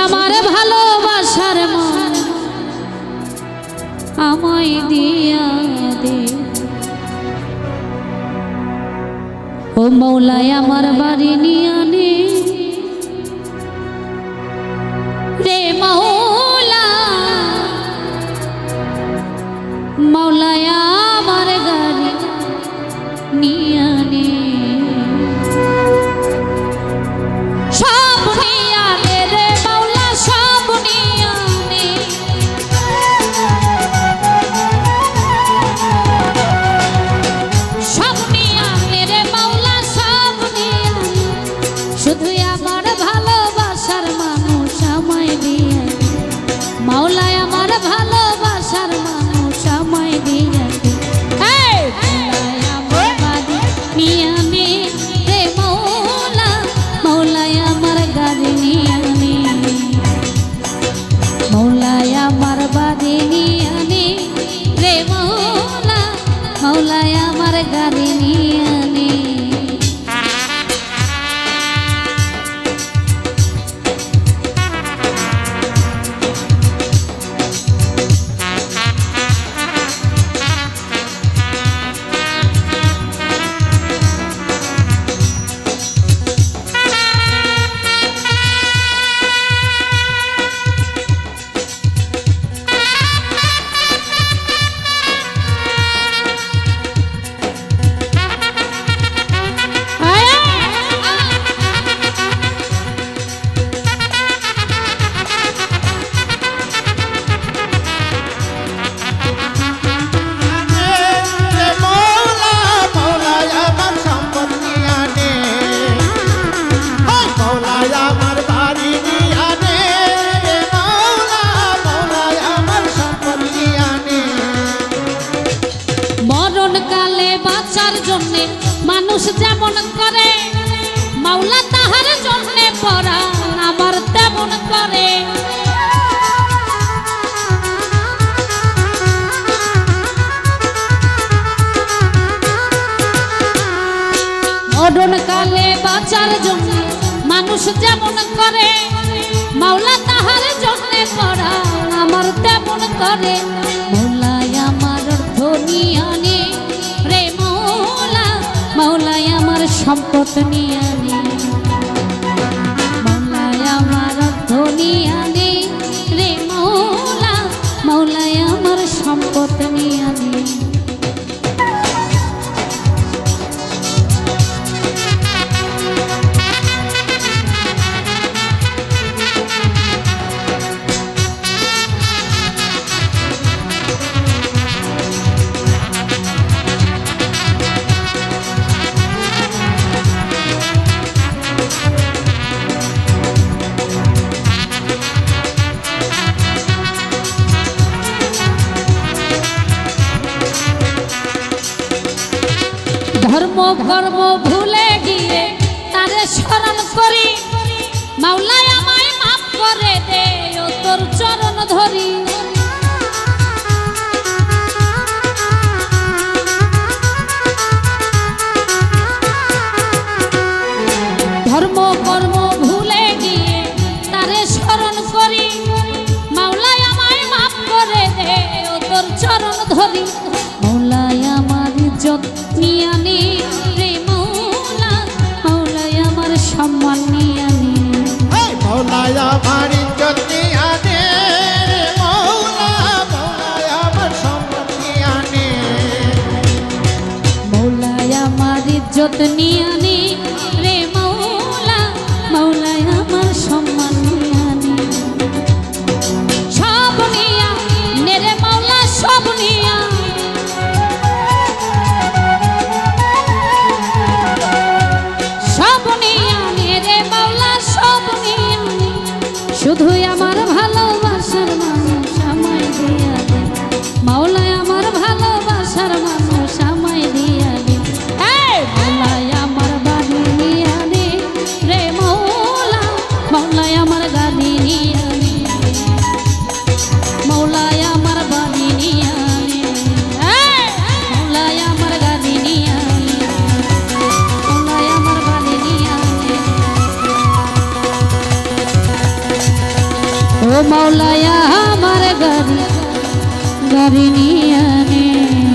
আমার ভালোবাসার মন আমায় দিয়া দে ও মৌলায় আমার বাড়ি নিয়ে আনে রে মৌলা মৌলায় আমার গাড়ি নিয়ে আনে মৌলায় আমার গাড়ি নিয়ে আনে মানুষ যেমন করে মাওলা তাহার জন্যে পড়া আবার তেমন করে মরণ কালে বাঁচার জন্য মানুষ যেমন করে মাওলা তাহার জন্যে পড়া আমার তেমন করে মৌলায় আমার অর্থ নিয়ে আনে রে মৌলায় আমার সম্পদ নিয়ে আনে মৌলায় আমার অর্থ নিয়ে আনে রে মৌলায় আমার সম্পদ নিয়ে আনে ধর্ম কর্ম ভুলে গিয়ে তারে স্মরণ করি মাওলায় আমায় মাফ করে দে ও তোর চরণ ধরি ধর্ম কর্ম ভুলে গিয়ে তারে স্মরণ করি মাওলায় আমায় মাফ করে দে ও তোর চরণ ধরি মৌলায় আমার ইজ্জত নিয়ে আনে রে মৌলায় আমার সম্মান নিয়ে আনে মৌলায় আমার ইজ্জত নিয়ে আনে মৌলায় আমার সম্মান নিয়ে আনে মৌলায় আমার ইজ্জত নিয়ে আনে রে মৌলায় আমার সম্মান নিয়ে আনে সব নিয়া নেরে মৌলা সব নিয়া শুধু আমার ভালোবাসার মানুষ আমায় দিয়া দে মাওলায় আমার ভালোবাসার মানুষ আমায় দিয়া দে মৌলায় আমার বাড়ি নিয়ে দে রে মৌলায় আমার গাড়ি নিয়ে দে মৌলায় আমার বাড়ি নিয়ে দে মৌলায় আমার গাড়ি নিয়ে দে মৌলায় আমার বাড়ি নিয়ে দে মাওলায়া আমার গাড়ি গাড়ি নিয়ে আনে